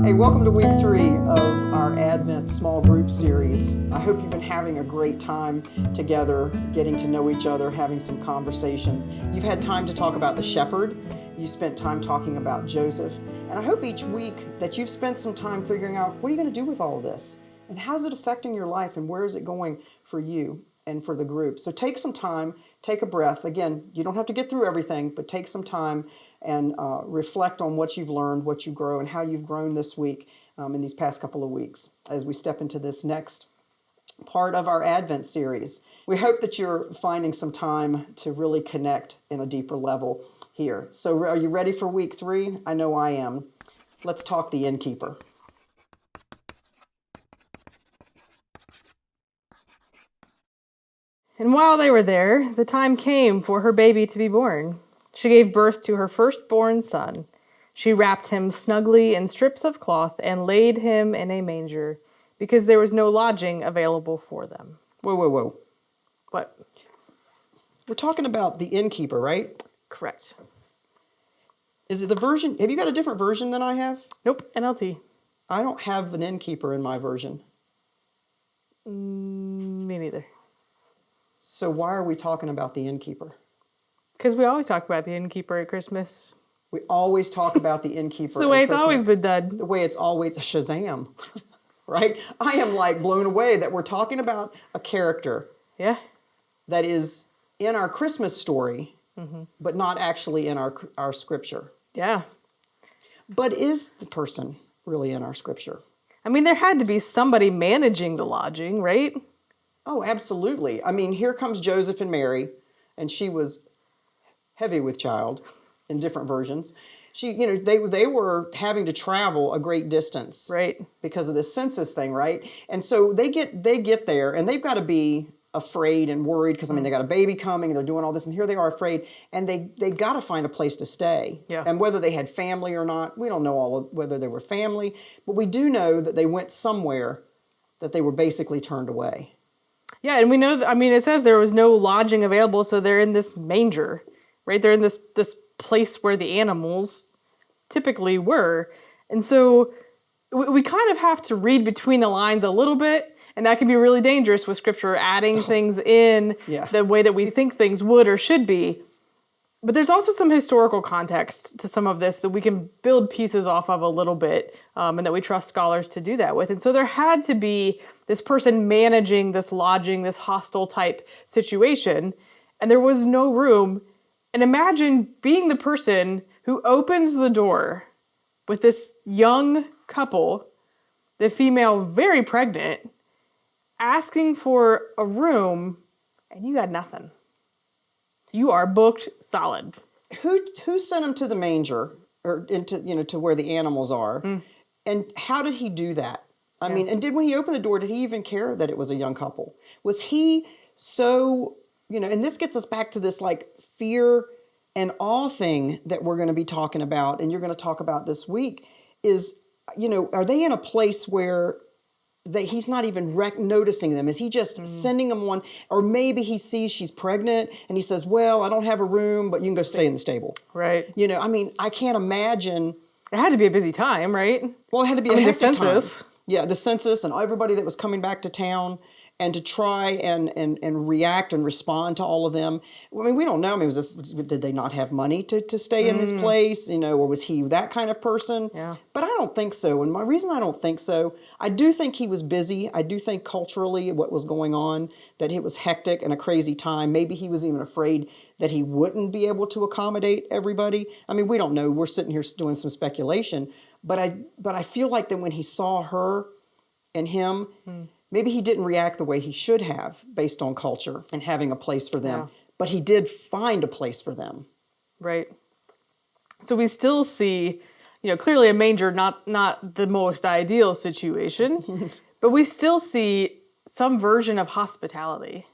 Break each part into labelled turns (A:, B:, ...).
A: Hey, welcome to week 3 of our Advent small group series. I hope you've been having a great time together, getting to know each other, having some conversations. You've had time to talk about the shepherd. You spent time talking about Joseph. And I hope each week that you've spent some time figuring out, what are you going to do with all of this? And how is it affecting your life? And where is it going for you and for the group? So take some time, take a breath. Again, you don't have to get through everything, but take some time and reflect on what you've learned, what you grow, and how you've grown this week in these past couple of weeks as we step into this next part of our Advent series. We hope that you're finding some time to really connect in a deeper level here. So are you ready for week 3? I know I am. Let's talk the innkeeper.
B: And while they were there, the time came for her baby to be born. She gave birth to her firstborn son. She wrapped him snugly in strips of cloth and laid him in a manger, because there was no lodging available for them.
A: Whoa.
B: What?
A: We're talking about the innkeeper, right?
B: Correct.
A: Is it the version? Have you got a different version than I have?
B: Nope, NLT.
A: I don't have an innkeeper in my version.
B: Me neither.
A: So why are we talking about the innkeeper?
B: Because we always talk about the innkeeper at Christmas.
A: We always talk about the innkeeper
B: It's the way it's always been done.
A: The way it's always Shazam, right? I am like blown away that we're talking about a character that is in our Christmas story, but not actually in our scripture.
B: Yeah.
A: But is the person really in our scripture?
B: I mean, there had to be somebody managing the lodging, right?
A: Oh, absolutely. I mean, here comes Joseph and Mary, and she was heavy with child in different versions. They were having to travel a great distance,
B: right,
A: because of the census thing, right? And so they get there, and they've got to be afraid and worried because they got a baby coming, and they're doing all this, and here they are afraid, and they got to find a place to stay.
B: Yeah.
A: And whether they had family or not, we don't know whether they were family, but we do know that they went somewhere that they were basically turned away.
B: Yeah, and we know, it says there was no lodging available, so they're in this manger, right? They're in this place where the animals typically were. And so we kind of have to read between the lines a little bit, and that can be really dangerous with Scripture, adding things in the way that we think things would or should be. But there's also some historical context to some of this that we can build pieces off of a little bit, and that we trust scholars to do that with. And so there had to be this person managing this lodging, this hostel type situation, and there was no room. And imagine being the person who opens the door with this young couple, the female very pregnant, asking for a room, and you got nothing. You are booked solid.
A: Who sent him to the manger or into to where the animals are? And how did he do that? I mean, and when he opened the door, did he even care that it was a young couple? Was he so, and this gets us back to this like fear and awe thing that we're going to be talking about, and you're going to talk about this week, is, are they in a place where he's not even noticing them? Is he just sending them one? Or maybe he sees she's pregnant and he says, well, I don't have a room, but you can go stay in the stable.
B: Right.
A: I can't imagine.
B: It had to be a busy time, right?
A: Well, it had to be a hectic time.
B: Census.
A: Yeah, the census and everybody that was coming back to town, and to try and react and respond to all of them. I mean, we don't know. I mean, did they not have money to stay in his place? Or was he that kind of person?
B: Yeah.
A: But I don't think so. And my reason I don't think so, I do think he was busy. I do think culturally what was going on, that it was hectic and a crazy time. Maybe he was even afraid that he wouldn't be able to accommodate everybody. I mean, we don't know. We're sitting here doing some speculation. But I feel like that when he saw her and him, maybe he didn't react the way he should have based on culture and having a place for them. Yeah. But he did find a place for them.
B: Right. So we still see, clearly a manger, not the most ideal situation, but we still see some version of hospitality.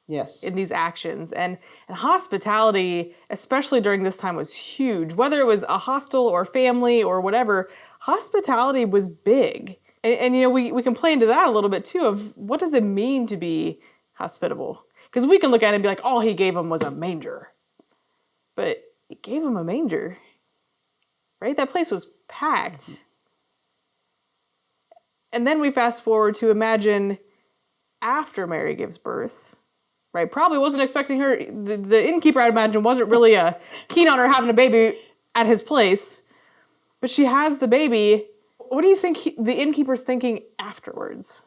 A: Yes.
B: In these actions. And hospitality, especially during this time, was huge. Whether it was a hostel or family or whatever, hospitality was big. And we can play into that a little bit too, of what does it mean to be hospitable? Because we can look at it and be like, all he gave him was a manger. But he gave him a manger, right? That place was packed. And then we fast forward to imagine after Mary gives birth, right? Probably wasn't expecting her. The innkeeper, I'd imagine, wasn't really keen on her having a baby at his place. But she has the baby. What do you think the innkeeper's thinking afterwards?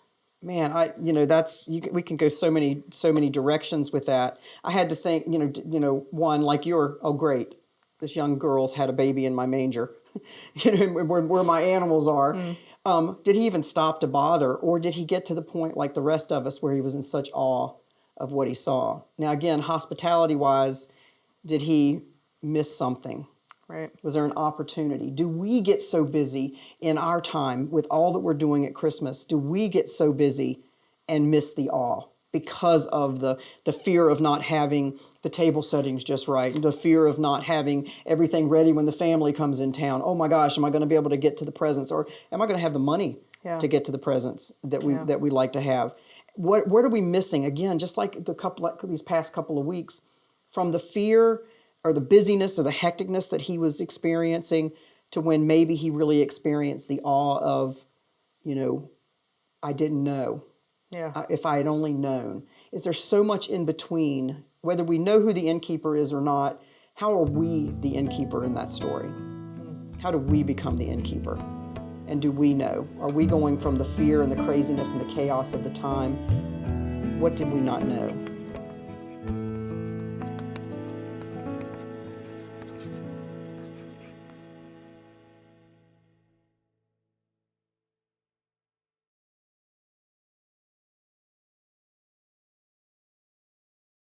A: Man, we can go so many directions with that. I had to think, one like oh great, this young girl's had a baby in my manger, where my animals are. Did he even stop to bother, or did he get to the point like the rest of us where he was in such awe of what he saw? Now again, hospitality-wise, did he miss something?
B: Right.
A: Was there an opportunity? Do we get so busy in our time with all that we're doing at Christmas? Do we get so busy and miss the awe because of the fear of not having the table settings just right, the fear of not having everything ready when the family comes in town? Oh my gosh, am I going to be able to get to the presents, or am I going to have the money to get to the presents that we like to have? What are we missing? Again, just like these past couple of weeks, from the fear or the busyness or the hecticness that he was experiencing to when maybe he really experienced the awe of, I didn't know.
B: Yeah.
A: If I had only known. Is there so much in between, whether we know who the innkeeper is or not? How are we the innkeeper in that story? How do we become the innkeeper? And do we know? Are we going from the fear and the craziness and the chaos of the time? What did we not know?